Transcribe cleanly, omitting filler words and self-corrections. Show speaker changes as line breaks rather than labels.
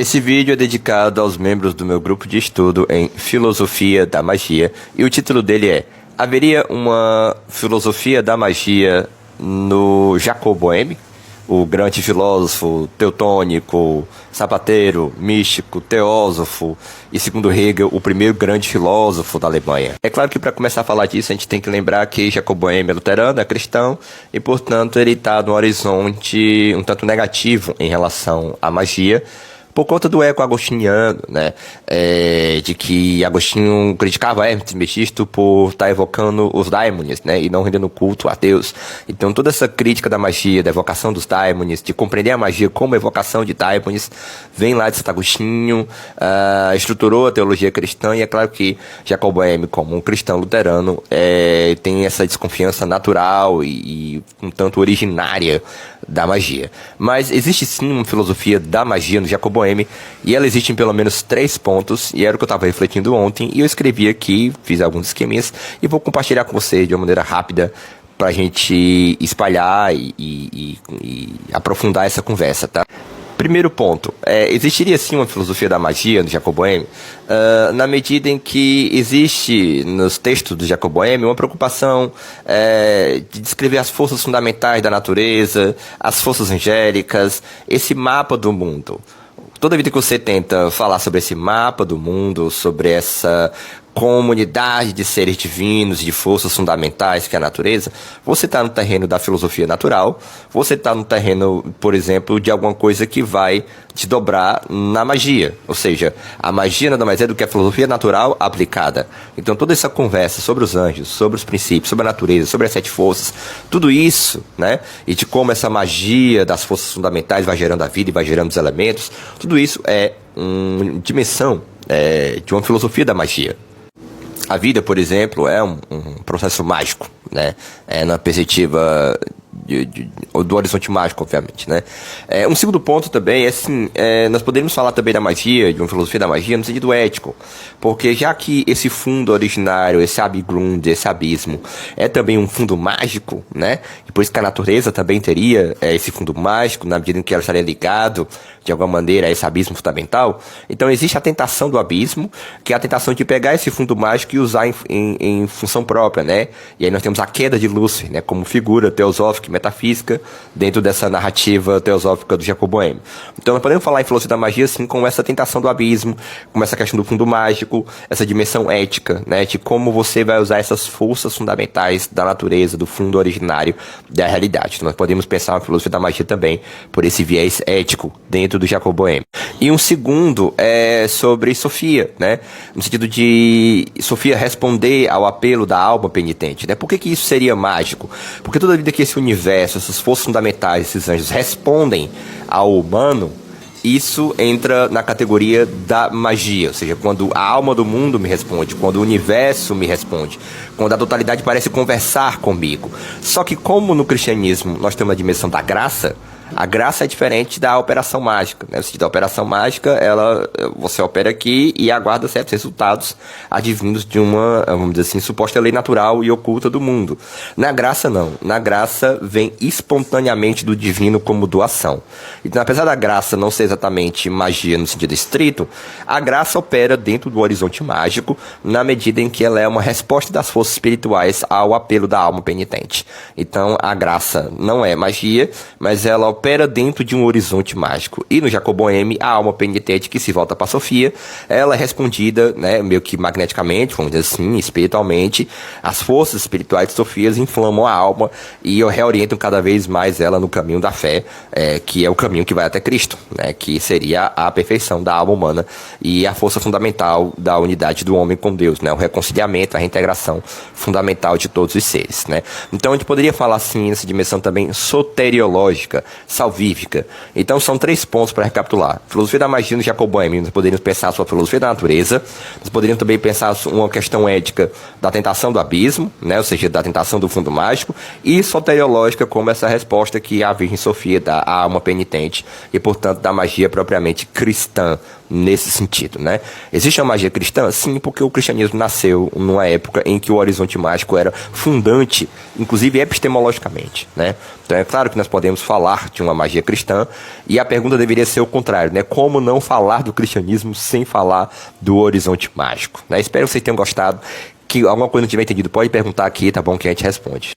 Esse vídeo é dedicado aos membros do meu grupo de estudo em Filosofia da Magia e o título dele é: haveria uma filosofia da magia no Jacob Boehme, o grande filósofo teutônico, sapateiro, místico, teósofo e, segundo Hegel, o primeiro grande filósofo da Alemanha. É claro que para começar a falar disso a gente tem que lembrar que Jacob Boehme é luterano, é cristão e, portanto, ele está num horizonte um tanto negativo em relação à magia, por conta do eco agostiniano, né, de que Agostinho criticava Hermes Trismegisto por estar evocando os daimones, né, e não rendendo culto a Deus. Então toda essa crítica da magia, da evocação dos daimones, de compreender a magia como evocação de daimones, vem lá de Santo Agostinho, estruturou a teologia cristã, e é claro que Jacob Boehme, como um cristão luterano, tem essa desconfiança natural e um tanto originária da magia. Mas existe sim uma filosofia da magia no Jacob Boehme, e ela existe em pelo menos 3 pontos, e era o que eu estava refletindo ontem, e eu escrevi aqui, fiz alguns esqueminhas, e vou compartilhar com vocês de uma maneira rápida, pra gente espalhar e aprofundar essa conversa, tá? Primeiro ponto, existiria sim uma filosofia da magia no Jacob Boehme, na medida em que existe nos textos do Jacob Boehme uma preocupação de descrever as forças fundamentais da natureza, as forças angélicas, esse mapa do mundo. Toda vida que você tenta falar sobre esse mapa do mundo, sobre essa comunidade de seres divinos, de forças fundamentais que é a natureza, você está no terreno da filosofia natural, você está no terreno, por exemplo, de alguma coisa que vai te dobrar na magia. Ou seja, a magia nada mais é do que a filosofia natural aplicada. Então toda essa conversa sobre os anjos, sobre os princípios, sobre a natureza, sobre as 7 forças, tudo isso, né, e de como essa magia das forças fundamentais vai gerando a vida e vai gerando os elementos, tudo isso é uma dimensão de uma filosofia da magia. A vida, por exemplo, é um processo mágico, né? Na perspectiva do horizonte mágico, obviamente, né? Um segundo ponto também é assim, nós poderíamos falar também da magia, de uma filosofia da magia no sentido ético, porque já que esse fundo originário, esse Abgrund, esse abismo, é também um fundo mágico, né? E por isso que a natureza também teria esse fundo mágico, na medida em que ela estaria ligado, de alguma maneira, a esse abismo fundamental. Então existe a tentação do abismo, que é a tentação de pegar esse fundo mágico e usar em função própria, né? E aí nós temos a queda de Lúcifer, né, como figura teosófica e metafísica dentro dessa narrativa teosófica do Jacob Boehme. Então nós podemos falar em filosofia da magia assim, com essa tentação do abismo, com essa questão do fundo mágico, essa dimensão ética, né, de como você vai usar essas forças fundamentais da natureza, do fundo originário da realidade. Então nós podemos pensar uma filosofia da magia também por esse viés ético dentro do Jacob Boehme. E um segundo é sobre Sofia, né, no sentido de Sofia responder ao apelo da alma penitente, né? Por que isso seria mágico? Porque toda vida que esse universo, essas forças fundamentais, esses anjos respondem ao humano, isso entra na categoria da magia, ou seja, quando a alma do mundo me responde, quando o universo me responde, quando a totalidade parece conversar comigo. Só que como no cristianismo nós temos a dimensão da graça, a graça é diferente da operação mágica, né? Da operação mágica, você opera aqui e aguarda certos resultados advindos de uma, vamos dizer assim, suposta lei natural e oculta do mundo. Na graça, não. Na graça, vem espontaneamente do divino como doação. Então, apesar da graça não ser exatamente magia no sentido estrito, a graça opera dentro do horizonte mágico, na medida em que ela é uma resposta das forças espirituais ao apelo da alma penitente. Então, a graça não é magia, mas ela opera dentro de um horizonte mágico. E no Jacob Boehme, a alma penitente que se volta para Sofia, ela é respondida, né, meio que magneticamente, vamos dizer assim, espiritualmente. As forças espirituais de Sofia inflamam a alma e reorientam cada vez mais ela no caminho da fé, que é o caminho que vai até Cristo, né, que seria a perfeição da alma humana e a força fundamental da unidade do homem com Deus, né, o reconciliamento, a reintegração fundamental de todos os seres, né. Então a gente poderia falar assim nessa dimensão também soteriológica, salvífica. Então são 3 pontos para recapitular. Filosofia da magia no Jacob Boehme, nós poderíamos pensar sobre a filosofia da natureza, nós poderíamos também pensar uma questão ética da tentação do abismo, né, ou seja, da tentação do fundo mágico, e soteriológica como essa resposta que a Virgem Sofia dá à alma penitente e, portanto, da magia propriamente cristã nesse sentido, né? Existe uma magia cristã? Sim, porque o cristianismo nasceu numa época em que o horizonte mágico era fundante, inclusive epistemologicamente, né? Então é claro que nós podemos falar de uma magia cristã, e a pergunta deveria ser o contrário, né? Como não falar do cristianismo sem falar do horizonte mágico, né? Espero que vocês tenham gostado. Que alguma coisa não tiver entendido, pode perguntar aqui, tá bom? Que a gente responde.